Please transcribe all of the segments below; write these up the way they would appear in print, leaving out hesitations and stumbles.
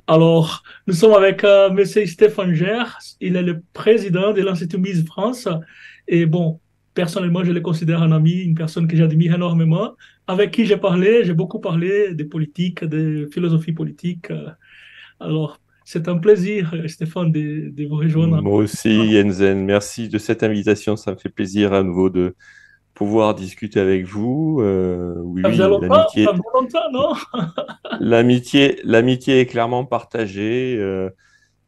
Alors, nous sommes avec Monsieur Stéphane Gers. Il est le président de l'Institut Miss France. Et bon, personnellement, je le considère un ami, une personne que j'admire énormément, avec qui j'ai beaucoup parlé de politique, de philosophie politique. Alors, c'est un plaisir, Stéphane, de vous rejoindre. Moi aussi, Yenzen, merci de cette invitation. Ça me fait plaisir à nouveau de pouvoir discuter avec vous. Oui, oui, Ça faisait longtemps, non? l'amitié est clairement partagée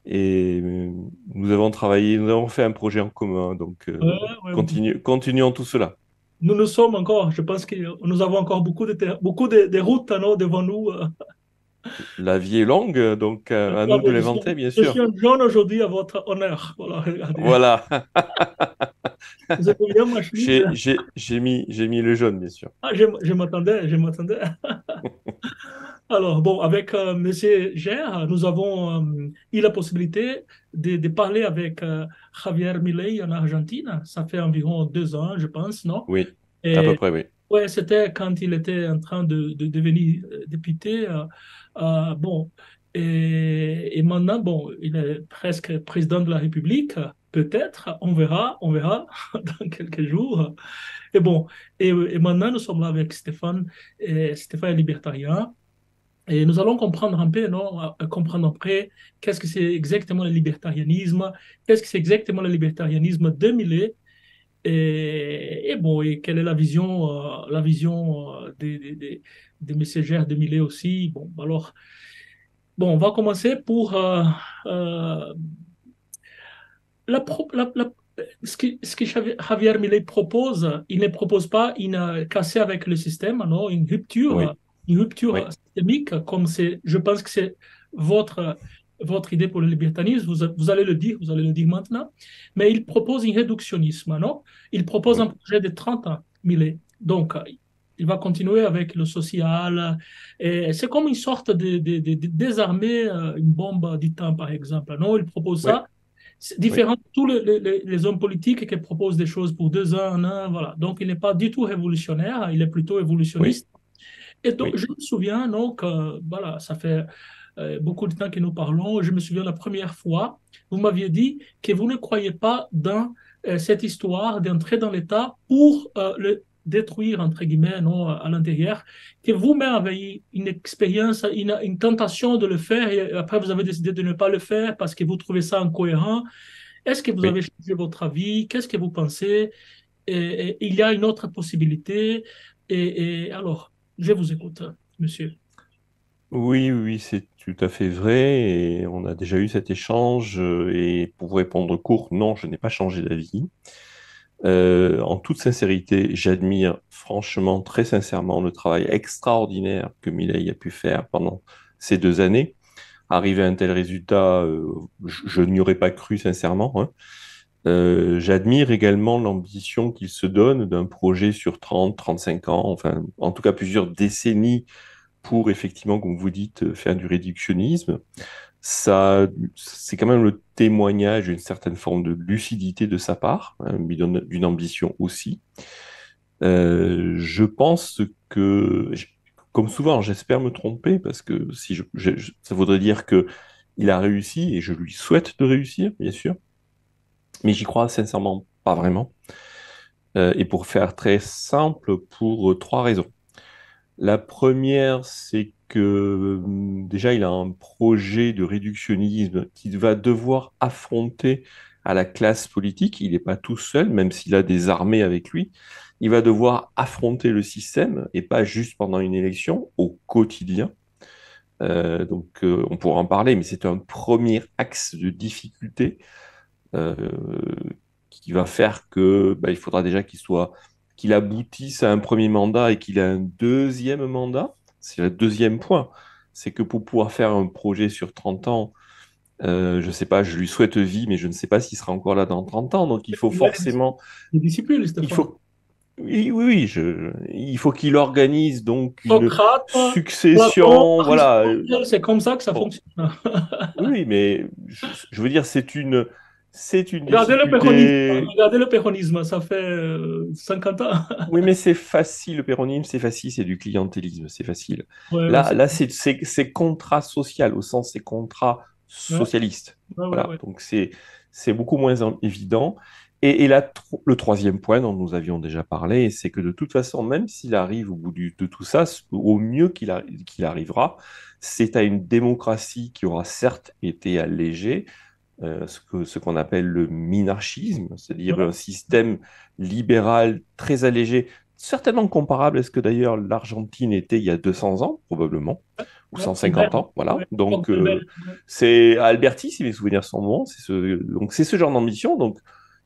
et nous avons travaillé, nous avons fait un projet en commun. Donc, Ouais, ouais. continuons tout cela. Nous nous sommes encore, je pense que nous avons encore beaucoup de routes, non, devant nous. La vie est longue, donc à nous de l'inventer, bien Je suis sûr. un jeune aujourd'hui à votre honneur. Voilà, regardez. Voilà, Vous avez bien ma chemise? j'ai mis le jaune, bien sûr. Ah, je m'attendais, je m'attendais. Alors, bon, avec Monsieur Gère, nous avons eu la possibilité de parler avec Javier Milei en Argentine. Ça fait environ 2 ans, je pense, non? Oui, à peu Et près, oui. ouais, c'était quand il était en train de devenir député. Bon, et maintenant, bon, il est presque président de la République. Peut-être, on verra dans quelques jours. Et bon, et maintenant, nous sommes là avec Stéphane. Et Stéphane est libertarien. Et nous allons comprendre un peu, non, comprendre après qu'est-ce que c'est exactement le libertarianisme, qu'est-ce que c'est exactement le libertarianisme de Millet, et bon, et quelle est la vision des messagères de Millet aussi. Bon, alors, bon, on va commencer pour euh, ce que Javier Milei propose. Il ne propose pas une casser avec le système, non, Oui, une rupture oui, systémique, comme c'est, je pense que c'est votre, votre idée pour le libertarisme. Vous allez le dire, vous allez le dire maintenant. Mais il propose un réductionnisme, non? Il propose un oui, projet de 30 ans, Milei. Donc, il va continuer avec le social. Et c'est comme une sorte de désarmer une bombe du temps, par exemple. Non, il propose oui, ça. C'est oui, différent de tous les hommes politiques qui proposent des choses pour 2 ans, un an, voilà. Donc, il n'est pas du tout révolutionnaire, il est plutôt oui, évolutionniste. Et donc, oui. je me souviens, donc, voilà, ça fait beaucoup de temps que nous parlons. Je me souviens la première fois, vous m'aviez dit que vous ne croyez pas dans cette histoire d'entrer dans l'État pour le détruire, entre guillemets, non, à l'intérieur, que vous-même avez eu une expérience, une tentation de le faire, et après vous avez décidé de ne pas le faire parce que vous trouvez ça incohérent. Est-ce que vous avez Oui. changé votre avis? Qu'est-ce que vous pensez? Et il y a une autre possibilité. Et alors, je vous écoute, monsieur. Oui, oui, c'est tout à fait vrai et on a déjà eu cet échange et pour vous répondre court, non, je n'ai pas changé d'avis. En toute sincérité, j'admire franchement, très sincèrement, le travail extraordinaire que Milei a pu faire pendant ces 2 années. Arriver à un tel résultat, je n'y aurais pas cru sincèrement, hein. J'admire également l'ambition qu'il se donne d'un projet sur 30, 35 ans, enfin, en tout cas plusieurs décennies pour effectivement, comme vous dites, faire du réductionnisme. Ça, c'est quand même le témoignage d'une certaine forme de lucidité de sa part, hein, mais d'une ambition aussi. Je pense que, comme souvent, j'espère me tromper, parce que si ça voudrait dire que il a réussi, et je lui souhaite de réussir, bien sûr, mais j'y crois sincèrement pas vraiment. Et pour faire très simple, pour 3 raisons. La première, c'est que déjà, il a un projet de réductionnisme qu'il va devoir affronter à la classe politique. Il n'est pas tout seul, même s'il a des armées avec lui. Il va devoir affronter le système et pas juste pendant une élection, au quotidien. On pourra en parler, mais c'est un premier axe de difficulté euh, qui va faire que il faudra déjà qu'il aboutisse à un premier mandat et qu'il ait un deuxième mandat. C'est le deuxième point. C'est que pour pouvoir faire un projet sur 30 ans, je ne sais pas, je lui souhaite vie, mais je ne sais pas s'il sera encore là dans 30 ans. Donc il faut Il a forcément, des disciples, il Stéphane. faut, oui, oui, oui, il faut qu'il organise donc une Socrate, Platon, succession, voilà. Aristote, c'est comme ça que ça Bon, fonctionne. oui, oui, mais je veux dire, c'est une difficulté. Regardez le péronisme, ça fait 50 ans. Oui, mais c'est facile, le péronisme, c'est facile, c'est du clientélisme, c'est facile. Ouais, ouais, Là, c'est contrat-social, au sens c'est contrat ouais, socialiste. ouais, Voilà, ouais. donc c'est beaucoup moins évident. Et là, le troisième point dont nous avions déjà parlé, c'est que de toute façon, même s'il arrive au bout de tout ça, au mieux qu'il arrivera, c'est à une démocratie qui aura certes été allégée, ce qu'on appelle le minarchisme, c'est-à-dire Ouais, un système libéral très allégé, certainement comparable à ce que d'ailleurs l'Argentine était il y a 200 ans, probablement, ou ouais, 150 ans, voilà. ouais, Donc, ouais. c'est Alberti, si mes souvenirs sont bons, donc c'est ce genre d'ambition, donc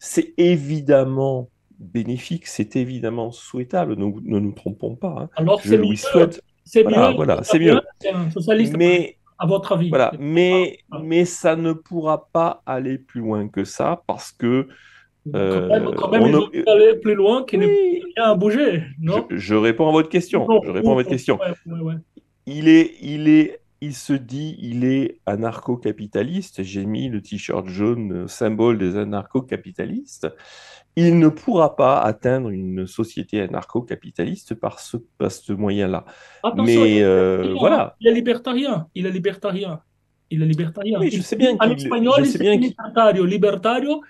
c'est évidemment bénéfique, c'est évidemment souhaitable, ne nous trompons pas, hein. Alors, Je lui souhaite, c'est mieux, voilà, voilà, c'est bien, mieux. c'est un socialiste, Mais à votre avis. voilà, mais ça ne pourra pas aller plus loin que ça parce que Quand même, ils ont pu aller plus loin qu'il ne peut oui, rien bouger, non? je réponds à votre question. Non, Je réponds à votre question. ouais, ouais, ouais. Il se dit, il est anarcho-capitaliste. J'ai mis le t-shirt jaune, symbole des anarcho-capitalistes. Il ne pourra pas atteindre une société anarcho-capitaliste par ce moyen-là. Attention, Mais voilà. il est libertarien, il est libertarien, il est libertarien. Oui, Il dit, en espagnol, je il sais c'est bien qu'il, libertario, libertario,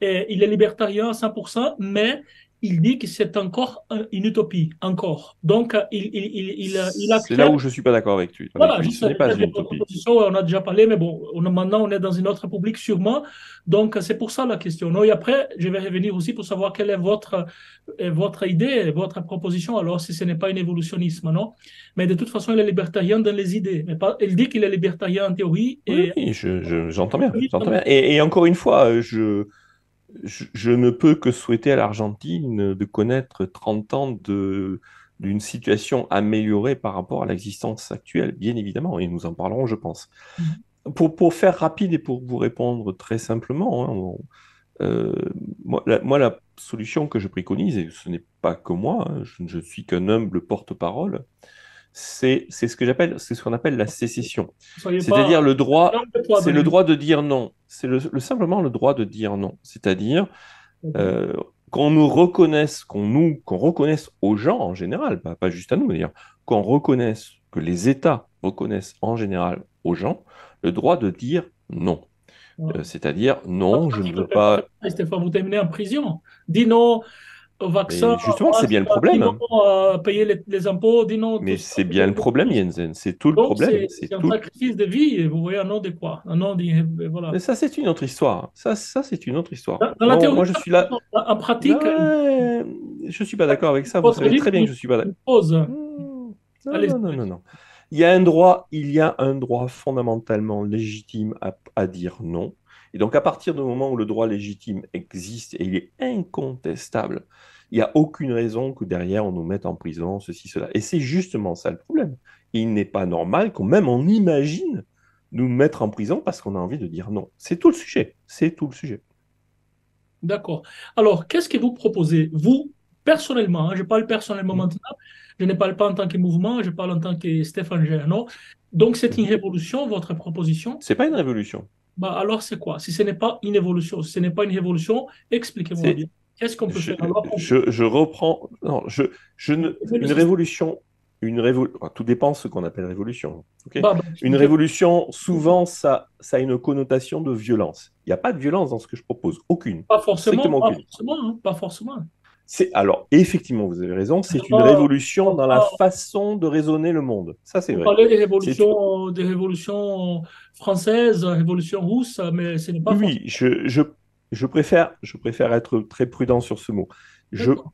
il est libertarien à 100%, mais il dit que c'est encore une utopie, encore. Donc, il c'est là accepte. où je suis pas d'accord avec Voilà, je lui. Ce sais, n'est pas il y une a d'autres utopie. propositions, on a déjà parlé, mais bon, maintenant on est dans une autre république sûrement. Donc, c'est pour ça la question. Non, et après, je vais revenir aussi pour savoir quelle est votre idée, votre proposition, alors si ce n'est pas un évolutionnisme, non? Mais de toute façon, il est libertarien dans les idées. Mais pas, il dit qu'il est libertarien en théorie Oui, et oui, j'entends bien, j'entends bien. Et encore une fois, je ne peux que souhaiter à l'Argentine de connaître 30 ans d'une situation améliorée par rapport à l'existence actuelle, bien évidemment, et nous en parlerons, je pense. Pour faire rapide et pour vous répondre très simplement, hein, euh, la solution que je préconise, et ce n'est pas que moi, hein, je ne suis qu'un humble porte-parole, c'est ce qu'on appelle la sécession. soyez pas C'est-à-dire langue de poids c'est dans le les droit de dire non. C'est simplement le droit de dire non. C'est-à-dire euh, qu'on nous reconnaisse, qu'on reconnaisse aux gens en général, pas juste à nous d'ailleurs, qu'on reconnaisse, que les États reconnaissent en général aux gens le droit de dire non. C'est-à-dire La non, je ne pratique ne veux peut pas faire pas. ça, Stéphane, vous terminez en prison. Dis non au vaccin, Mais justement, au c'est bien masque, le dis problème, non hein. à payer les impôts, dis non tout Mais ça. c'est bien le problème, Jensen. C'est tout le Donc, problème. c'est un sacrifice de vie, et vous voyez un nom de quoi? Un nom de, Mais voilà. ça, c'est une autre histoire. Ça, c'est une autre histoire. Dans la Bon, théorie, moi, je suis là. en pratique, Ouais, je suis pas d'accord avec ça. Vous votre savez vie très bien que je suis pas d'accord. pose. Non, Allez, non, non, non, non. Il y a un droit fondamentalement légitime à dire non. Et donc, à partir du moment où le droit légitime existe et il est incontestable, il n'y a aucune raison que derrière on nous mette en prison, ceci, cela. Et c'est justement ça le problème. Il n'est pas normal qu'on même on imagine nous mettre en prison parce qu'on a envie de dire non. C'est tout le sujet. C'est tout le sujet. d'accord. Alors, qu'est-ce que vous proposez, vous, personnellement, hein, je parle personnellement Mhm. maintenant, je ne parle pas en tant que mouvement, je parle en tant que Stéphane Gerno. Donc, c'est une Mhm. révolution, votre proposition. C'est pas une révolution. Bah, alors, c'est quoi? Si ce n'est pas une évolution, si ce n'est pas une révolution, expliquez-moi bien. C'est, Qu'est-ce qu'on peut faire alors pour je reprends. Non, une le système? révolution, tout dépend de ce qu'on appelle révolution. Ok. Bah, Une expliquez-moi. révolution, souvent, ça a une connotation de violence. Il n'y a pas de violence dans ce que je propose. Aucune. Strictement Pas aucune. forcément, hein, pas forcément. Alors, effectivement, vous avez raison, c'est une Pas- révolution dans la façon de raisonner le monde. Ça, c'est Vous vrai. parlez C'est des révolutions françaises, révolutions russes, mais ce n'est pas Oui, forcément. oui, je préfère être très prudent sur ce mot. Je, D'accord.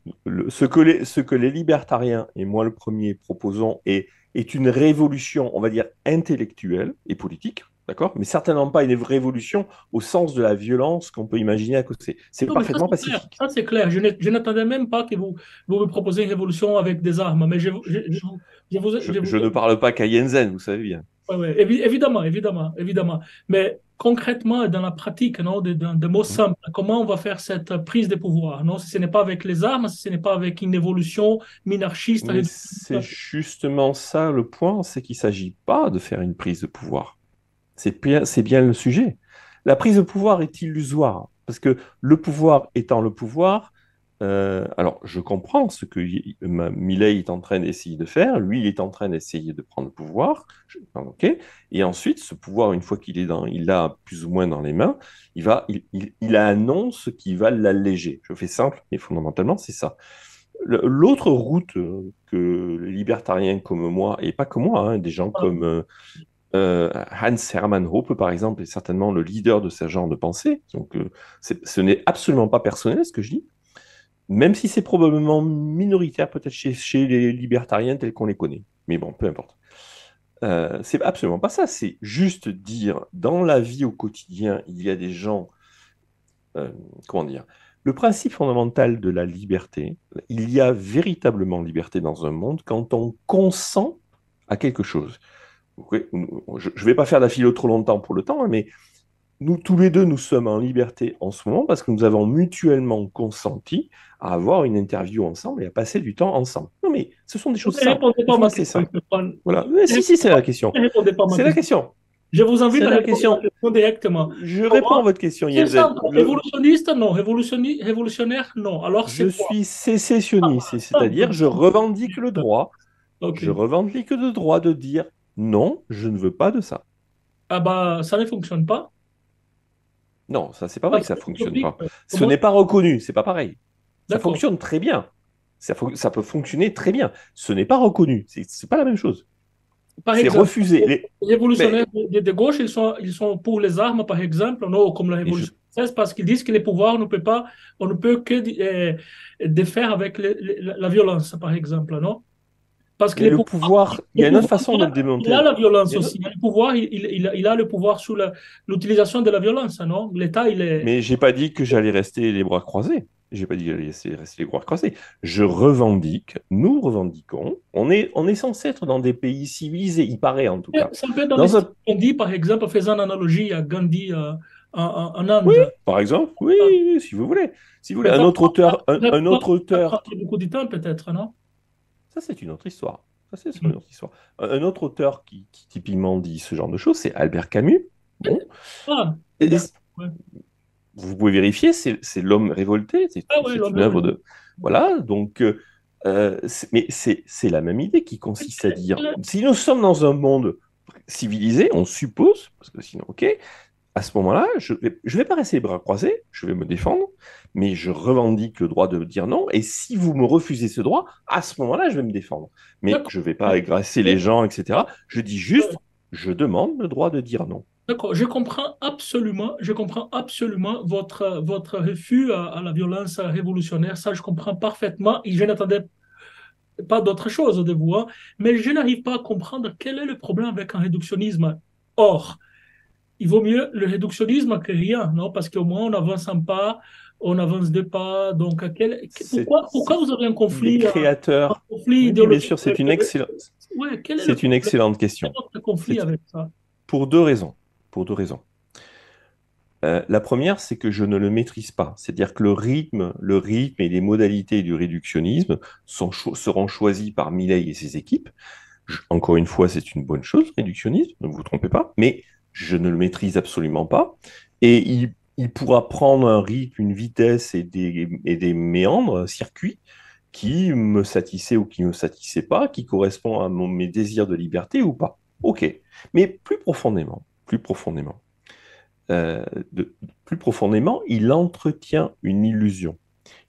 ce que les libertariens, et moi le premier, proposons est une révolution, on va dire, intellectuelle et politique, d'accord? Mais certainement pas une révolution au sens de la violence qu'on peut imaginer à côté. C'est Non, mais ça, parfaitement c'est clair. pacifique. Ça, c'est clair. Je n'attendais même pas que vous me proposiez une révolution avec des armes. Mais Je ne parle pas qu'à Jensen, vous savez bien. ouais, ouais, évidemment, évidemment, évidemment. Mais concrètement, dans la pratique, non, de mots Hein. simples, comment on va faire cette prise de pouvoir, non? Si ce n'est pas avec les armes, si ce n'est pas avec une évolution minarchiste, Mais c'est justement ça le point, c'est qu'il ne s'agit pas de faire une prise de pouvoir. C'est bien le sujet. La prise de pouvoir est illusoire, parce que le pouvoir étant le pouvoir, alors je comprends ce que Milei est en train d'essayer de faire, lui il est en train d'essayer de prendre le pouvoir, ok, et ensuite ce pouvoir, une fois il l'a plus ou moins dans les mains, il annonce qu'il va l'alléger. Je fais simple, mais fondamentalement c'est ça. L'autre route que les libertariens comme moi, et pas que moi, hein, des gens Ah, comme Hans Hermann Hoppe, par exemple, est certainement le leader de ce genre de pensée. Donc, ce n'est absolument pas personnel ce que je dis, même si c'est probablement minoritaire peut-être chez les libertariens tels qu'on les connaît. Mais bon, peu importe. C'est absolument pas ça. C'est juste dire, dans la vie au quotidien, il y a des gens, euh, comment dire, le principe fondamental de la liberté, il y a véritablement liberté dans un monde quand on consent à quelque chose. Oui, je ne vais pas faire la philo trop longtemps pour le temps, hein, mais nous tous les deux, nous sommes en liberté en ce moment parce que nous avons mutuellement consenti à avoir une interview ensemble et à passer du temps ensemble. Non, mais ce sont des choses ne simples. répondez Il pas à faut ma rester question, simple. Stéphane. Voilà. Mais si, si, c'est la question. Ne répondez pas à ma C'est la question. question. Je vous invite C'est à la répondre à ma question. question directement. Je Pour réponds à moi, votre question. c'est simple. Le, Révolutionniste, non. Révolutionnaire, non. Alors, je c'est quoi? suis sécessionniste, Simple, c'est-à-dire je simple. revendique le droit. OK. Je revendique le droit de dire non, je ne veux pas de ça. Ah bah, ça ne fonctionne pas. Non, ça, c'est pas vrai Parce que ça que fonctionne utopique. pas. Ce Comment? n'est pas reconnu, c'est pas pareil. Ça D'accord. fonctionne très bien. Ça peut fonctionner très bien. Ce n'est pas reconnu. C'est pas la même chose. Par C'est exemple, refusé. les révolutionnaires Mais, de gauche, ils sont pour les armes, par exemple, non, comme la mais, je, Révolution française, parce qu'ils disent que les pouvoirs, on ne peut que défaire avec la violence, par exemple, non? Parce que mais le pouvoir, il y le a une autre pouvoir, façon de le il a démonter. la Il y violence a une aussi. autre- Le pouvoir, il a le pouvoir sous l'utilisation de la violence, non? L'État, il est... Mais j'ai pas dit que j'allais rester les bras croisés. J'ai pas dit que j'allais rester les bras croisés. Je revendique, nous revendiquons. On est censé être dans des pays civilisés, il paraît en tout cas. C'est un peu dans le Dans style un, Gandhi, par exemple, faisant une analogie à Gandhi en oui, Inde. par exemple, oui, oui, si vous voulez. Si vous voulez, Mais par contre, un autre ça prend auteur. beaucoup de temps, peut-être, non? Ça, c'est une autre histoire. Ça, c'est une autre histoire. Un autre auteur qui typiquement dit ce genre de choses, c'est Albert Camus. Bon. Ah, Et d'accord. Ouais. vous pouvez vérifier, c'est L'homme révolté, Ah oui, c'est l'homme une révolté. œuvre de... Voilà, donc, mais c'est la même idée qui consiste à dire, si nous sommes dans un monde civilisé, on suppose, parce que sinon, ok, à ce moment-là, je vais pas rester les bras croisés, je vais me défendre, mais je revendique le droit de dire non, et si vous me refusez ce droit, à ce moment-là, je vais me défendre. Mais D'accord. je vais pas agresser les gens, etc. Je dis Ouais. juste, je demande le droit de dire non. D'accord, je comprends absolument votre refus à la violence révolutionnaire. Ça, je comprends parfaitement et je n'attendais pas d'autre chose de vous, hein. Mais je n'arrive pas à comprendre quel est le problème avec un réductionnisme. Or, il vaut mieux le réductionnisme que rien, non? Parce qu'au moins, on avance un pas, on avance deux pas. Donc, pourquoi vous avez Les un créateurs. conflit Oui, oui, bien idéologique sûr, avec ouais, quel est le c'est une problème? excellente Quel est question. votre conflit C'est avec ça? pour deux raisons. Pour deux raisons. La première, c'est que je ne le maîtrise pas. C'est-à-dire que le rythme et les modalités du réductionnisme seront choisis par Milei et ses équipes. Encore une fois, c'est une bonne chose, réductionnisme, ne vous trompez pas, mais je ne le maîtrise absolument pas. Et il pourra prendre un rythme, une vitesse et des méandres, un circuit qui me satisfait ou qui ne me satisfait pas, qui correspond à mes désirs de liberté ou pas. OK. Mais plus profondément, euh, de, plus profondément, il entretient une illusion.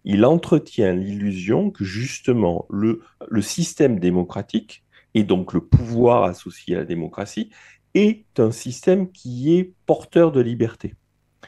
Il entretient l'illusion que justement le système démocratique, et donc le pouvoir associé à la démocratie, est un système qui est porteur de liberté.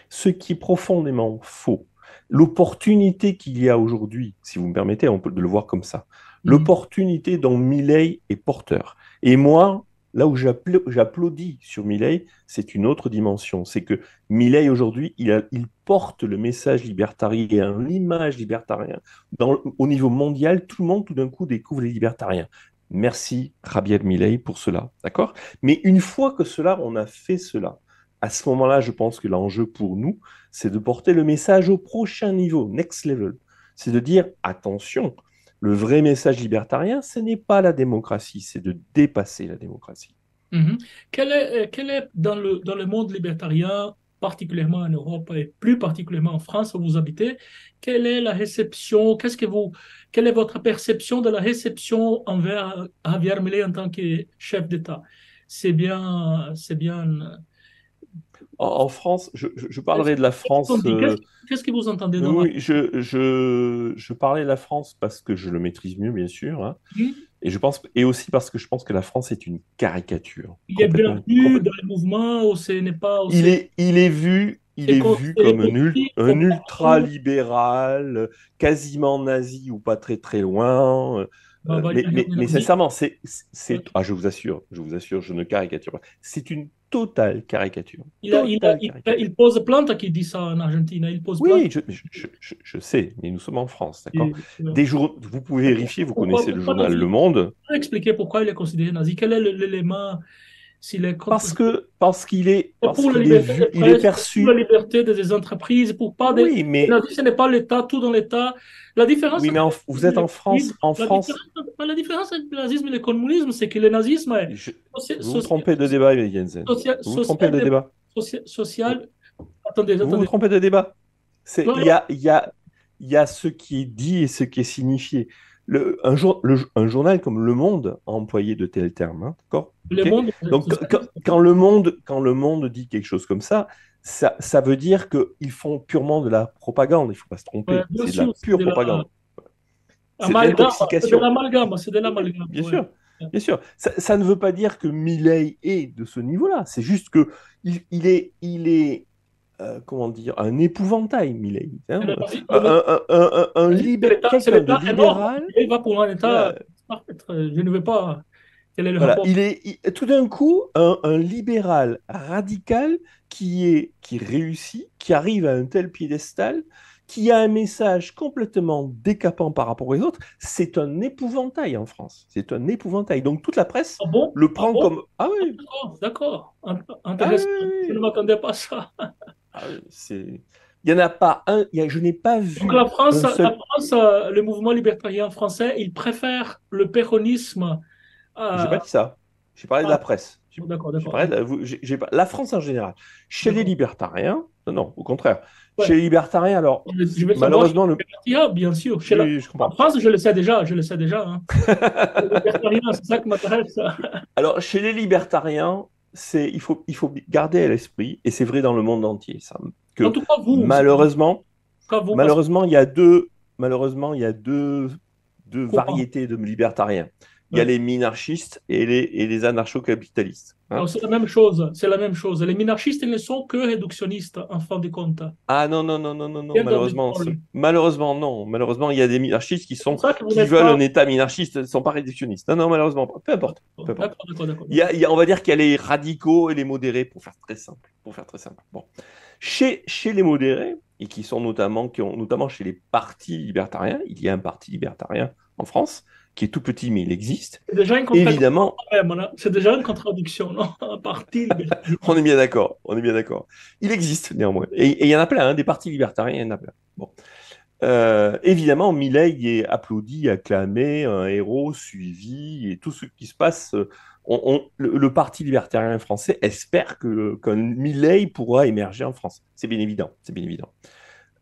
Ce qui est profondément faux. L'opportunité qu'il y a aujourd'hui, si vous me permettez, on peut le voir comme ça, Mhm. l'opportunité dont Milei est porteur. Et moi, là où j'applaudis sur Milei, c'est une autre dimension. C'est que Milei, aujourd'hui, il porte le message libertarien, l'image libertarien. Au niveau mondial, tout le monde, tout d'un coup, découvre les libertariens. Merci, Javier Milei, pour cela. D'accord? Mais une fois que cela, on a fait cela, à ce moment-là, je pense que l'enjeu pour nous, c'est de porter le message au prochain niveau, next level. C'est de dire, attention, le vrai message libertarien, ce n'est pas la démocratie, c'est de dépasser la démocratie. Mhm. Quel est dans le monde libertarien particulièrement en Europe et plus particulièrement en France où vous habitez, quelle est la réception, quelle est votre perception de la réception envers Javier Milei en tant que chef d'État? C'est bien. En France, je parlerai de la Qu'est-ce qu'on France. dit? Qu'est-ce que vous entendez normalement? Oui, je parlais de la France parce que je le maîtrise mieux, bien sûr, hein. Et aussi parce que je pense que la France est une caricature, Il est complètement, bienvenu dans complètement. le mouvement ou ce n'est pas, ou Il c'est est vu considéré comme politique un ou pas? ultra-libéral, quasiment nazi ou pas très très loin. Bah, bah, Mais vas-y. sincèrement, je vous assure, je ne caricature pas. C'est une totale caricature. Totale caricature. Il pose plainte qui dit ça en Argentine. Il pose plainte. Oui, je sais, mais nous sommes en France, d'accord? Et, Vous pouvez vérifier, vous connaissez le pourquoi journal nazi? Le Monde. Vous pouvez expliquer pourquoi il est considéré nazi? Quel est l'élément s'il est contre? C'est Parce pour la qu'il est liberté de vu, il est presse, c'est pour la perçu. liberté des entreprises, pour pas des... Oui, Les nazis, ce n'est pas l'État, tout dans l'État. La différence oui, entre mais le vous nazisme et êtes le en communisme, France. En France, la différence entre le nazisme et le communisme, c'est que le nazisme est je- vous vous social, trompez de débat, Jensen. Vous vous trompez social, de débat. social. Attendez, Vous vous attendez. trompez de débat. C'est, Non, non, il y a ce qui est dit et ce qui est signifié. Un journal comme Le Monde a employé de tels termes, hein, d'accord? le Ok. monde Donc, socialiste. quand le Monde dit quelque chose comme ça veut dire qu'ils font purement de la propagande. Il ne faut pas se Ouais, tromper. bien C'est de la sûr, pure propagande. C'est de c'est de l'intoxication. l'amalgame, c'est de Oui, l'amalgame. bien Ouais. sûr. Bien sûr. Ça ne veut pas dire que Milei est de ce niveau-là. C'est juste que il est comment dire, un épouvantail, Milei, hein. C'est Quelqu'un de l'État énorme. libéral. Il va pour un État Voilà, parfait. Je ne veux pas. Quel est le voilà. rapport? Tout d'un coup un libéral radical qui réussit, qui arrive à un tel piédestal, qui a un message complètement décapant par rapport aux autres. C'est un épouvantail en France. C'est un épouvantail. Donc toute la presse Ah bon? le Ah prend bon? comme ah oui, D'accord, d'accord. ah oui, Intéressant. Je ne oui, oui. m'attendais pas à ça. Ah oui, il y en a pas un. Je n'ai pas Donc vu un seul. le mouvement libertarien français, il préfère le péronisme J'ai pas à... dit ça. J'ai parlé de la presse. D'accord, J'ai d'accord. parlé de la France en général. Chez les D'accord. libertariens, non, non, au contraire. Chez Ouais. les libertariens, alors, Je vais savoir chez malheureusement, les libertariens, bien sûr. oui, je En comprends. France, je le sais déjà. Hein. Les libertariens, c'est ça qui m'intéresse. Alors, chez les libertariens, il faut garder à l'esprit, et c'est vrai dans le monde entier, ça, En que tout cas, vous, malheureusement, parce que malheureusement, il y a deux courant. variétés de libertariens. Il y a Ouais. les minarchistes et les anarcho-capitalistes, hein. Alors, c'est la même chose. C'est la même chose. Les minarchistes, ils ne sont que réductionnistes, en fin de compte. Ah non, non, non, non, non, non, Bien entendu malheureusement, parler. malheureusement, non. Malheureusement, il y a des minarchistes C'est pour ça que vous qui n'êtes veulent pas... un État minarchiste, ils ne sont pas réductionnistes. Non, non, malheureusement pas. Peu importe, peu importe. D'accord, d'accord, d'accord, d'accord. On va dire qu'il y a les radicaux et les modérés, pour faire très simple. Pour faire très simple. Bon. Chez les modérés, et qui ont notamment chez les partis libertariens, il y a un parti libertarien en France, qui est tout petit, mais il existe. C'est déjà une contradiction. Évidemment, C'est déjà une contradiction, non? Un parti libertarien. on est bien d'accord, on est bien d'accord. Il existe néanmoins. Et il y en a plein, hein, des partis libertariens, il y en a plein. Bon. Évidemment, Milei est applaudi, acclamé, un héros suivi, et tout ce qui se passe, le Parti libertarien français espère qu'un Milei pourra émerger en France. C'est bien évident, c'est bien évident.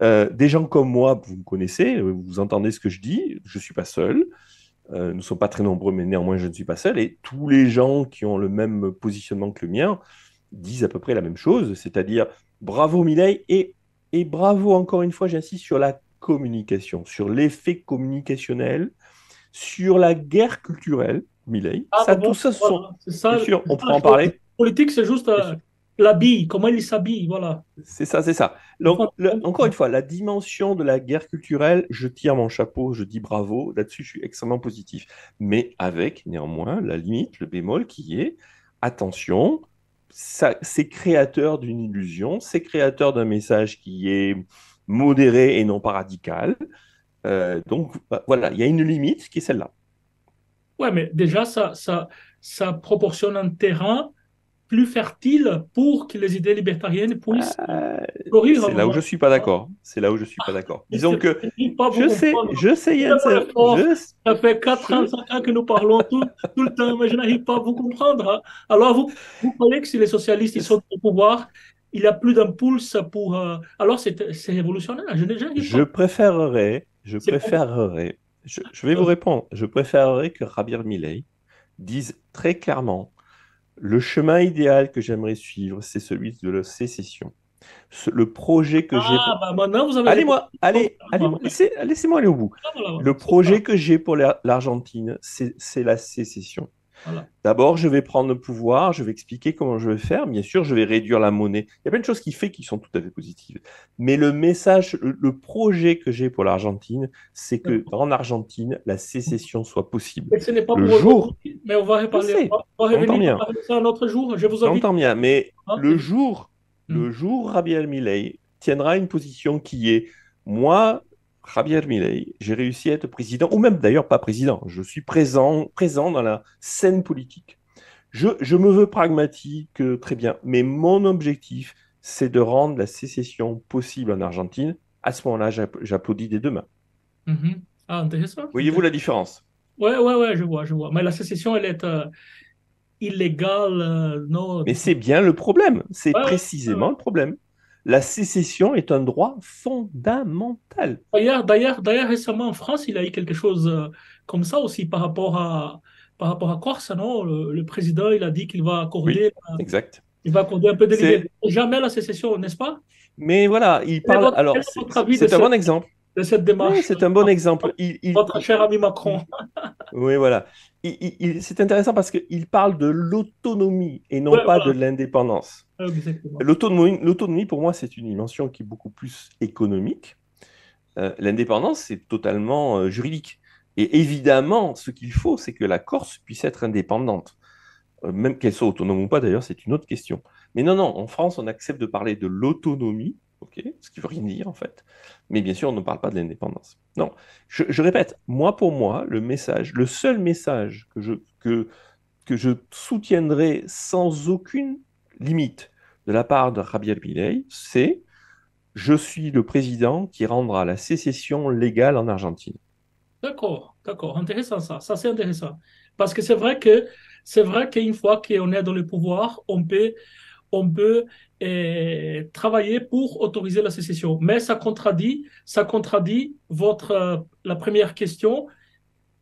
Des gens comme moi, vous me connaissez, vous entendez ce que je dis, je ne suis pas seul. Nous ne sommes pas très nombreux, mais néanmoins, je ne suis pas seul. Et tous les gens qui ont le même positionnement que le mien disent à peu près la même chose, c'est-à-dire bravo Milei et bravo encore une fois, j'insiste sur la communication, sur l'effet communicationnel, sur la guerre culturelle, Milei. Ah, Ça, tout bon, ça, ce sont, voilà. C'est ça. bien sûr, on C'est ça, pourra en parler. politique, c'est juste Bien sûr. l'habille, comment il s'habille, voilà. C'est ça, c'est ça. Donc, encore une fois, la dimension de la guerre culturelle, je tire mon chapeau, je dis bravo. Là-dessus, je suis extrêmement positif. Mais avec, néanmoins, la limite, le bémol qui est, attention, c'est créateur d'une illusion, c'est créateur d'un message qui est modéré et non pas radical. Donc, bah, voilà, il y a une limite qui est celle-là. Ouais, mais déjà, ça proportionne un terrain plus fertile pour que les idées libertariennes puissent Euh, fleurir à un c'est là où moment. je suis pas d'accord. C'est là où je suis pas d'accord. Je Disons que n'arrive pas à vous comprendre. je sais, Je fais mon Jensen, effort. Ça fait je, 4 ans, 5 ans que nous parlons tout le temps, mais je n'arrive pas à vous comprendre. Hein. Alors, vous croyez que si les socialistes ils sont au pouvoir, il n'y a plus d'impulse pour... alors, c'est révolutionnaire. Je n'ai jamais vu Je comme... préférerais, je C'est comme... préférerais, je vais vous répondre, je préférerais que Javier Milei dise très clairement, le chemin idéal que j'aimerais suivre, c'est celui de la sécession. Le projet que j'ai Ah, pour... bah maintenant, vous avez répondu. Allez-moi, laissez-moi aller au bout. Ah, voilà, voilà, Le c'est ça. projet que j'ai pour l'Argentine, c'est la sécession. Voilà. D'abord, je vais prendre le pouvoir, je vais expliquer comment je vais faire. Bien sûr, je vais réduire la monnaie. Il y a plein de choses qui fait qui sont tout à fait positives. Mais le message, le projet que j'ai pour l'Argentine, c'est que D'accord. en Argentine, la sécession soit possible. Et ce n'est pas Le pour aujourd'hui, jour, mais on va je reparler. sais, On va j'entends revenir bien, à ça un autre jour. Je vous invite. j'entends bien, mais Hein, le et- jour, Hmm. le jour, Javier Milei tiendra une position qui est, moi, Javier Milei, j'ai réussi à être président, ou même d'ailleurs pas président, je suis présent dans la scène politique. Je me veux pragmatique, très bien, mais mon objectif, c'est de rendre la sécession possible en Argentine. À ce moment-là, j'applaudis des deux mains. Mhm. Ah, intéressant. Voyez-vous la différence? Ouais, ouais, ouais, je vois, je vois. Mais la sécession, elle est illégale, non? Mais c'est bien le problème, c'est Ouais, ouais, ouais, ouais. précisément le problème. La sécession est un droit fondamental. D'ailleurs, récemment en France, il y a eu quelque chose comme ça aussi par rapport à Corse, non? Le président, il a dit Oui, exact. il va accorder un peu de liberté. C'est, Jamais la sécession, n'est-ce pas? mais voilà, il parle. Quel Alors, est votre avis c'est un bon exemple. de cette Oui, démarche, c'est un bon exemple. votre cher ami Macron? Il- Oui, voilà. C'est intéressant parce qu'il parle de l'autonomie et non Ouais, pas de voilà, l'indépendance. exactement. L'autonomie, pour moi, c'est une dimension qui est beaucoup plus économique. L'indépendance, c'est totalement juridique. Et évidemment, ce qu'il faut, c'est que la Corse puisse être indépendante. Même qu'elle soit autonome ou pas, d'ailleurs, c'est une autre question. Mais non, non, en France, on accepte de parler de l'autonomie, ok, ce qui veut rien dire en fait. Mais bien sûr, on ne parle pas de l'indépendance. Non, je répète, moi pour moi, le message, le seul message que je soutiendrai sans aucune limite de la part de Javier Milei, c'est je suis le président qui rendra la sécession légale en Argentine. D'accord, d'accord, intéressant ça. Ça, c'est intéressant. Parce que c'est vrai qu'une fois qu'on est dans le pouvoir, on peut travailler pour autoriser la sécession. Mais ça contradit la première question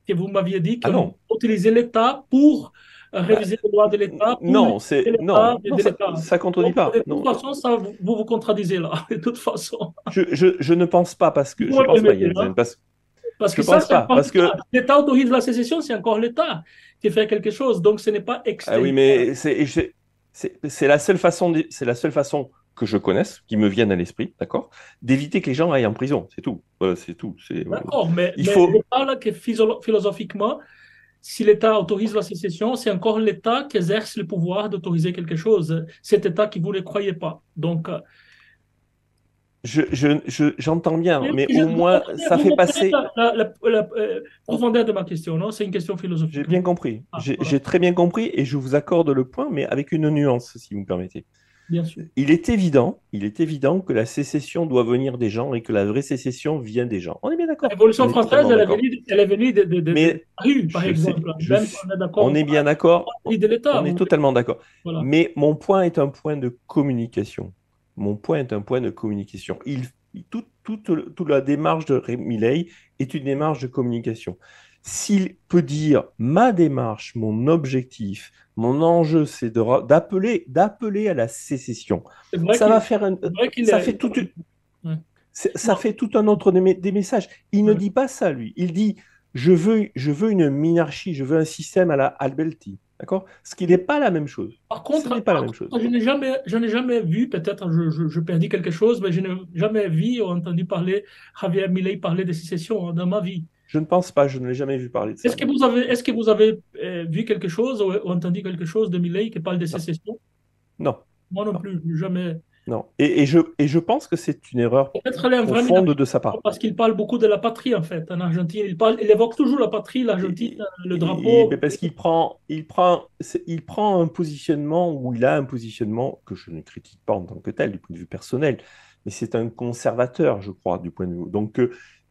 que vous m'aviez dit Ah qu'on non, utilisait l'État pour bah, réviser les lois de l'État, pour non, limiter l'État non, de l'État. ça contredit Donc, pas. de toute Non, façon, ça, vous vous contradisez là, de toute façon. je ne pense pas parce Vous que je pouvez pense pas, permettre, Yenzen, hein. Parce je que ça, pense c'est pas encore parce l'État. que L'État autorise la sécession, c'est encore l'État qui fait quelque chose. Donc, ce n'est pas ah oui, extérieur. mais c'est la seule façon c'est la seule façon que je connaisse, qui me vienne à l'esprit, d'accord, d'éviter que les gens aillent en prison. C'est tout. Voilà, c'est tout. D'accord, Il mais je faut. parle que philosophiquement, si l'État autorise la sécession, c'est encore l'État qui exerce le pouvoir d'autoriser quelque chose. Cet État qui vous ne croyez pas. Donc, J'entends bien, mais au vous moins comprenez, ça vous fait comprenez passer. la profondeur de ma question, non? C'est une question J'ai philosophique. bien compris. Ah, voilà, J'ai très bien compris et je vous accorde le point, mais avec une nuance, si vous me permettez. bien sûr. Il est évident que la sécession doit venir des gens et que la vraie sécession vient des gens. On est bien La d'accord. On Révolution est française, totalement d'accord. elle est venue de Mais la rue, par je sais, exemple. Même si on est d'accord on ou est pas, bien d'accord. elle est de l'État. On est totalement d'accord. Voilà. Mais mon point est un point de communication. Mon point est un point de communication. Toute la démarche de Milei est une démarche de communication. S'il peut dire ma démarche, mon objectif, mon enjeu, c'est d'appeler à la sécession. C'est vrai Ça qu'il va faire c'est vrai qu'il ça est. fait toute une- Ouais. ça fait tout un autre des messages. Il ne Ouais. dit pas ça, lui. Il dit, je veux une monarchie, je veux un système à la Alberti. D'accord? Ce qui n'est pas la même chose. Ce n'est pas la Par même chose. contre, je n'ai jamais vu, peut-être je perdis quelque chose, mais je n'ai jamais vu ou entendu parler Javier Milei parler de sécession dans ma vie. Je ne pense pas, je ne l'ai jamais vu parler de ça, non. Est-ce que vous avez vu quelque chose ou entendu quelque chose de Milei qui parle de Non, sécession? non, Moi non non, plus, jamais. non. Et je pense que c'est une erreur Peut-être elle est un vrai profonde minable, de sa part. parce qu'il parle beaucoup de la patrie, en fait, en Argentine. Il évoque toujours la patrie, l'Argentine, le Mais drapeau. parce il prend un positionnement où il a un positionnement que je ne critique pas en tant que tel du point de vue personnel, mais c'est un conservateur, je crois, du point de vue.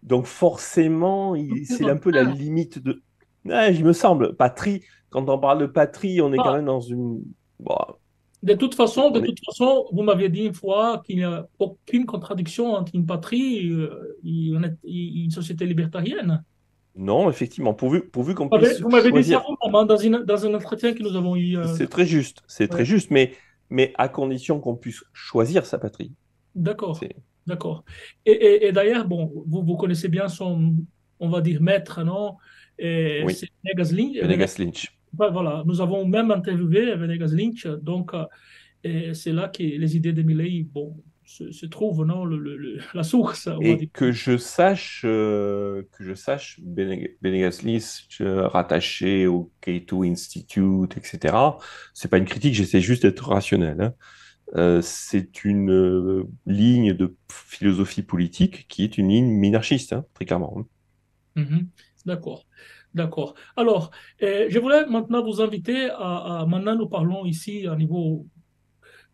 Donc forcément, c'est un peu la limite de. Ouais, il me semble, patrie. Quand on parle de patrie, on est quand même dans une. Bon, De On est... toute façon, vous m'aviez dit une fois qu'il n'y a aucune contradiction entre une patrie et une société libertarienne. Non, effectivement, pourvu qu'on puisse Vous m'avez dit ça choisir. vraiment dans un entretien que nous avons eu. C'est très Ouais. juste, mais à condition qu'on puisse choisir sa patrie. D'accord, C'est... d'accord. Et d'ailleurs, bon, vous connaissez bien son, on va dire, maître, non? Et Oui, c'est Venegas Lynch. Venegas Lynch. Voilà, nous avons même interviewé Venegas Lynch, donc et c'est là que les idées de Milley, bon, se trouvent, non? La source, on va Et dire. que je sache, Venegas Lynch, rattaché au Cato Institute, etc., c'est pas une critique, j'essaie juste d'être rationnel, hein. C'est une ligne de philosophie politique qui est une ligne minarchiste, hein, très clairement, hein. Mhm. D'accord, d'accord. Alors, je voulais maintenant vous inviter maintenant nous parlons ici à niveau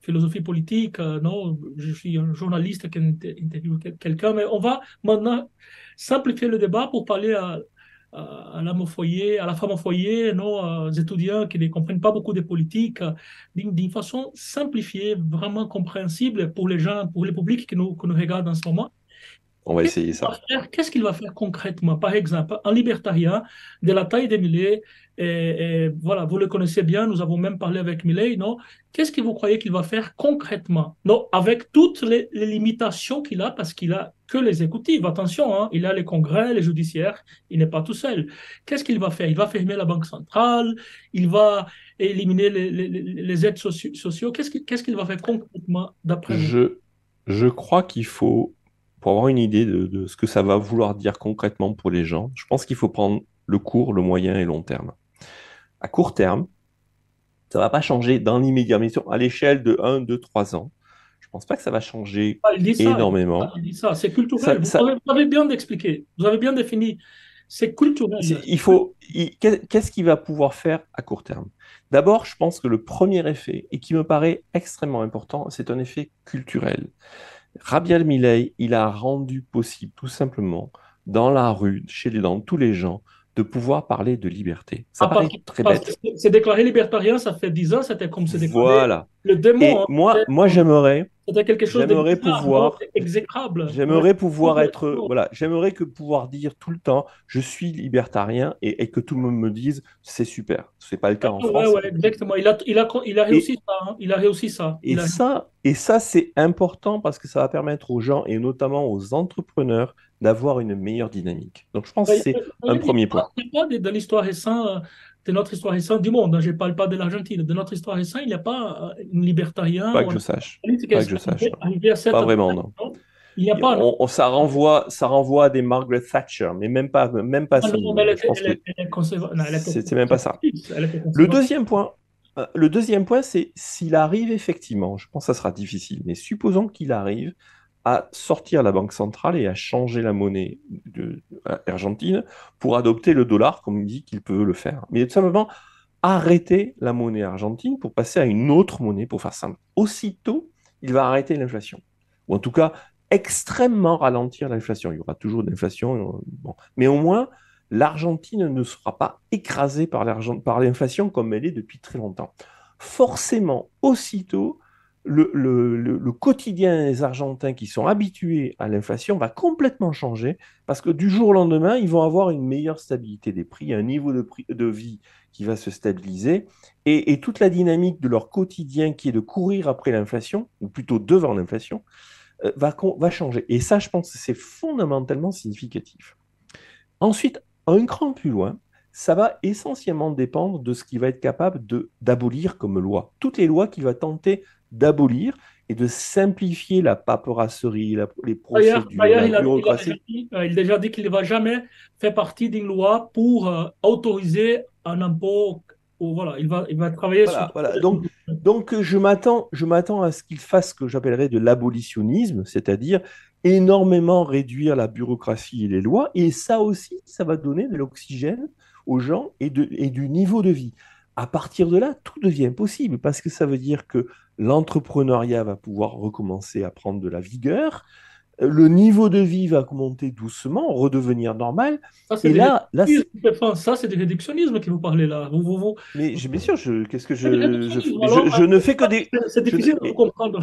philosophie politique, non, je suis un journaliste qui interviewe quelqu'un, mais on va maintenant simplifier le débat pour parler à l'homme au foyer, à la femme au foyer, non, aux étudiants qui ne comprennent pas beaucoup de politique, d'une façon simplifiée, vraiment compréhensible pour les gens, pour les publics qui nous regardent en ce moment. On va essayer ça. Qu'est-ce qu'il va faire concrètement? Par exemple, un libertarien de la taille de Millet, et voilà, vous le connaissez bien, nous avons même parlé avec Millet, non? Qu'est-ce que vous croyez qu'il va faire concrètement? Non, avec toutes les limitations qu'il a, parce qu'il a que les exécutives, attention, hein, il a les congrès, les judiciaires, il n'est pas tout seul. Qu'est-ce qu'il va faire? Il va fermer la banque centrale, il va éliminer les aides sociaux. Qu'est-ce qu'il va faire concrètement, d'après vous? Je, je crois qu'il faut, pour avoir une idée de ce que ça va vouloir dire concrètement pour les gens, je pense qu'il faut prendre le court, le moyen et long terme. À court terme, ça ne va pas changer dans l'immédiat, mais à l'échelle de 1, 2, 3 ans. Je ne pense pas que ça va changer Ah, il dit ça, énormément. il dit ça, c'est culturel. Ça, ça, Vous avez bien expliqué, vous avez bien défini. C'est culturel. qu'est-ce qu'il va pouvoir faire à court terme? D'abord, je pense que le premier effet, et qui me paraît extrêmement important, c'est un effet culturel. Rabia Milei, il a rendu possible tout simplement dans la rue, dans tous les gens, de pouvoir parler de liberté. Ça À paraît partir, très parce que bête. c'est déclaré libertarien, ça fait 10 ans, c'était comme se déclarer Voilà. le démon, Et hein. moi C'était quelque chose de j'aimerais bizarre, non? pouvoir Exécrable. Ouais. J'aimerais pouvoir être, voilà, j'aimerais que pouvoir dire tout le temps, je suis libertarien et que tout le monde me dise, c'est super. C'est pas le cas en Ouais, France. ouais, exactement. Il a Et, réussi ça, hein. Il a réussi ça. et ça, et ça, c'est important parce que ça va permettre aux gens et notamment aux entrepreneurs d'avoir une meilleure dynamique. Donc, je pense que Il c'est un premier point. n'y a pas de l'histoire récente, de notre histoire récente du monde, hein. Je ne parle pas de l'Argentine. De notre histoire récente, il n'y a pas un libertarien Pas ou que un je sache. politique qui Pas que je est sache, non. arrivé à cette Pas adresse, vraiment, non. non? Il n'y a pas, non? Ça renvoie à des Margaret Thatcher, mais même pas à Ah ce non, mais niveau-là. Je pense que non, elle était c'est même pas ça. conservatrice. Elle était Le conservatrice. deuxième point, le deuxième point, c'est s'il arrive effectivement, je pense que ça sera difficile, mais supposons qu'il arrive à sortir la banque centrale et à changer la monnaie argentine pour adopter le dollar, comme il dit qu'il peut le faire. Mais tout simplement, arrêter la monnaie argentine pour passer à une autre monnaie, pour faire simple. Aussitôt, il va arrêter l'inflation. Ou en tout cas, extrêmement ralentir l'inflation. Il y aura toujours de l'inflation, bon. Mais au moins, l'Argentine ne sera pas écrasée par l'inflation comme elle est depuis très longtemps. Forcément, aussitôt, le quotidien des Argentins qui sont habitués à l'inflation va complètement changer parce que du jour au lendemain, ils vont avoir une meilleure stabilité des prix, un niveau de vie qui va se stabiliser et toute la dynamique de leur quotidien qui est de courir après l'inflation, ou plutôt devant l'inflation, va changer. Et ça, je pense que c'est fondamentalement significatif. Ensuite, un cran plus loin, ça va essentiellement dépendre de ce qu'il va être capable d'abolir comme loi. Toutes les lois qu'il va tenter d'abolir et de simplifier la paperasserie, les procédures, D'ailleurs, la bureaucratie. il a déjà dit qu'il ne va jamais faire partie d'une loi pour autoriser un impôt. Ou voilà, il va travailler sur. Voilà, voilà. Donc je m'attends à ce qu'il fasse ce que j'appellerais de l'abolitionnisme, c'est-à-dire énormément réduire la bureaucratie et les lois. Et ça aussi, ça va donner de l'oxygène aux gens et du niveau de vie. À partir de là, tout devient possible parce que ça veut dire que l'entrepreneuriat va pouvoir recommencer à prendre de la vigueur, Le niveau de vie va monter doucement, redevenir normal. Ça, c'est Et du là, réductionnisme, Stéphane. Ça, c'est du réductionnisme que vous parlez là. mais bien sûr, qu'est-ce que C'est du réductionnisme. mais Alors, je ne fais que des, c'est je, ne- difficile de vous mais comprendre.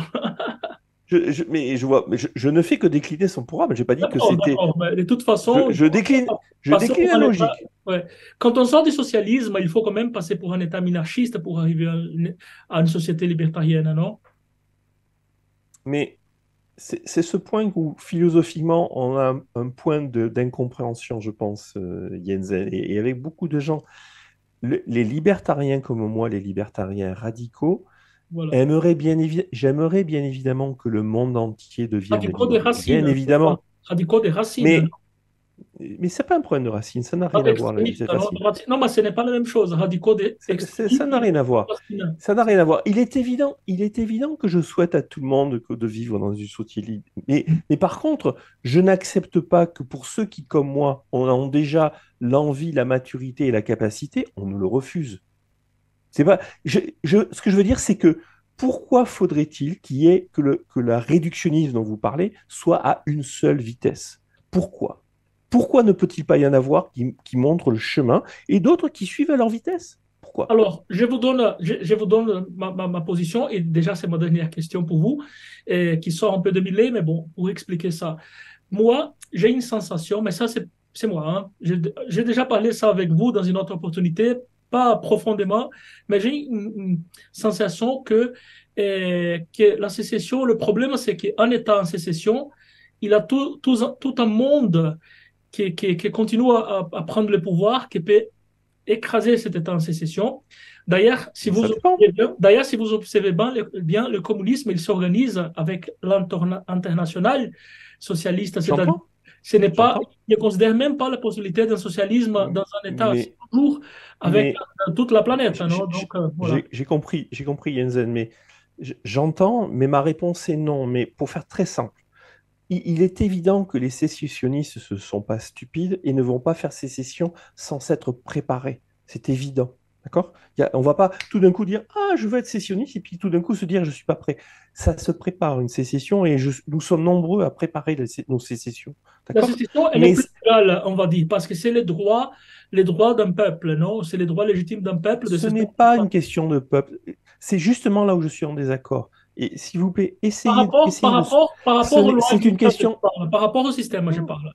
mais je vois, mais je ne fais que décliner son programme. J'ai pas dit que D'accord, c'était, d'accord. Mais de toute façon, il faut je passer décline pour la un État. logique. Ouais. Quand on sort du socialisme, il faut quand même passer pour un État minarchiste pour arriver à une société libertarienne, non? Mais c'est ce point où philosophiquement on a un point d'incompréhension, je pense, Jensen, et avec beaucoup de gens. Les libertariens comme moi, les libertariens radicaux, Voilà. j'aimerais bien évidemment que le monde entier devienne Radicaux des libre. Bien racines, Stéphane. évidemment. Radicaux des racines. Mais c'est pas un problème de racine, ça n'a Pas rien à voir, extrémistes, les non? racines. Non, mais ce n'est pas la même chose. Radicaux des Ça n'a extrémistes rien à ou voir. racines. Ça n'a rien à voir. Il est évident que je souhaite à tout le monde de vivre dans une société libre. Mais par contre, je n'accepte pas que pour ceux qui, comme moi, ont déjà l'envie, la maturité et la capacité, on nous le refuse. C'est pas, ce que je veux dire, c'est que pourquoi faudrait-il que la réductionnisme dont vous parlez soit à une seule vitesse? Pourquoi? Pourquoi ne peut-il pas y en avoir qui montrent le chemin et d'autres qui suivent à leur vitesse? Pourquoi? Alors, je vous donne ma position, et déjà, c'est ma dernière question pour vous, qui sort un peu de mêlée, mais bon, pour expliquer ça. Moi, j'ai une sensation, mais ça, c'est moi, hein. J'ai déjà parlé ça avec vous dans une autre opportunité, pas profondément, mais j'ai une sensation que la sécession, le problème, c'est qu'en étant en sécession, il a tout un monde qui continue à prendre le pouvoir, qui peut écraser cet État en sécession. Ça dépend. D'ailleurs, si vous observez bien, le communisme, il s'organise avec l'international socialiste, c'est-à-dire J'entends, ce n'est pas, j'entends. il ne considère même pas la possibilité d'un socialisme dans un État. C'est Mais, toujours avec mais toute la planète, non? Donc, voilà. j'ai compris, Jensen, mais j'entends, mais ma réponse est non. Mais pour faire très simple, il est évident que les sécessionnistes ne sont pas stupides et ne vont pas faire sécession sans s'être préparés. C'est évident. D'accord? On ne va pas tout d'un coup dire ah, je veux être sécessionniste et puis tout d'un coup se dire je ne suis pas prêt. Ça se prépare une sécession et nous sommes nombreux à préparer nos sécessions. La D'accord? sécession, elle est Mais plus légale, on va dire, parce que c'est les droits d'un peuple, non? C'est les droits légitimes d'un peuple de ce se n'est sentir. pas une question de peuple. C'est justement là où je suis en désaccord. Et s'il vous plaît, Par rapport aux lois C'est une existantes, je question. parle. Par rapport au système, je parle.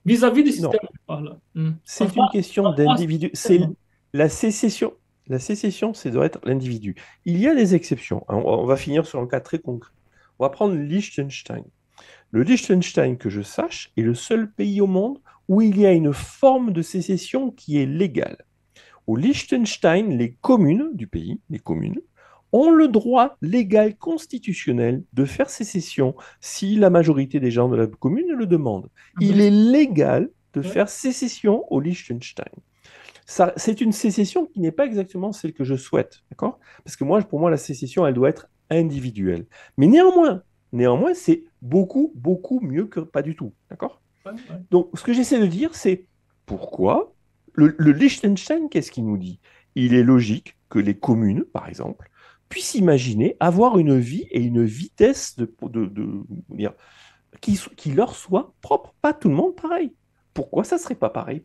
Vis-à-vis du Non, système, je parle. c'est une question En face du d'individu. système. C'est la sécession. La sécession, c'est doit être l'individu. Il y a des exceptions. On va finir sur un cas très concret. On va prendre Liechtenstein. Le Liechtenstein, que je sache, est le seul pays au monde où il y a une forme de sécession qui est légale. Au Liechtenstein, les communes du pays, les communes, ont le droit légal constitutionnel de faire sécession si la majorité des gens de la commune le demandent. Il est légal de Ouais. faire sécession au Liechtenstein. C'est une sécession qui n'est pas exactement celle que je souhaite, d'accord? Parce que pour moi, la sécession, elle doit être individuelle. Mais néanmoins, c'est beaucoup, beaucoup mieux que pas du tout, d'accord? Ouais, ouais. Donc, ce que j'essaie de dire, c'est pourquoi le Liechtenstein, qu'est-ce qu'il nous dit? Il est logique que les communes, par exemple, puissent imaginer avoir une vie et une vitesse dire, qui leur soit propre. Pas tout le monde pareil. Pourquoi ça ne serait pas pareil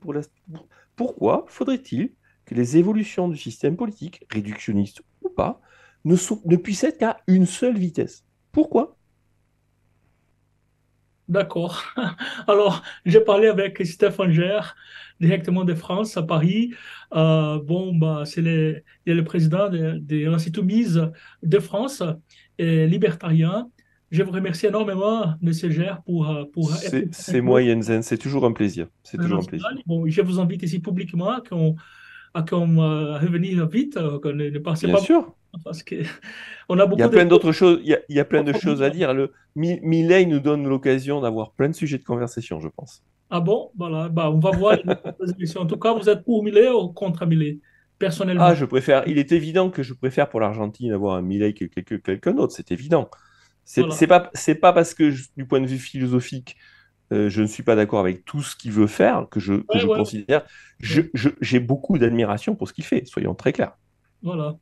Pourquoi faudrait-il que les évolutions du système politique, réductionniste ou pas, ne puissent être qu'à une seule vitesse? Pourquoi? D'accord. Alors, j'ai parlé avec Stéphane Gère, directement de France, à Paris. Bon, bah, il est le président de l'Institut Mise de France, et libertarien. Je vous remercie énormément, Monsieur Gère, pour être C'est avec nous moi, Jensen. C'est toujours un plaisir. C'est à toujours un plaisir. national. Bon, je vous invite ici publiquement à revenir vite, qu'on ne passez Bien pas sûr. parce que on a Il y beaucoup a de plein choses d'autres choses, il y a plein de à choses à dire. dire. Milei nous donne l'occasion d'avoir plein de sujets de conversation, je pense. Ah bon? Voilà, bah, on va voir les élections. En tout cas, vous êtes pour Millet ou contre Millet, Ah, personnellement. je préfère. Il est évident que je préfère pour l'Argentine avoir un Milei que quelqu'un d'autre. C'est évident. Voilà, C'est pas parce que du point de vue philosophique, je ne suis pas d'accord avec tout ce qu'il veut faire que ouais, je ouais, considère. ouais. J'ai beaucoup d'admiration pour ce qu'il fait. Soyons très clairs. Voilà.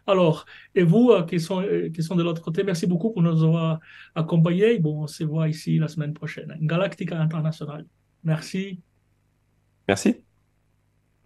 Alors, et vous qui sont de l'autre côté, merci beaucoup pour nous avoir accompagnés. Bon, on se voit ici la semaine prochaine. Galactica International. Merci. Merci.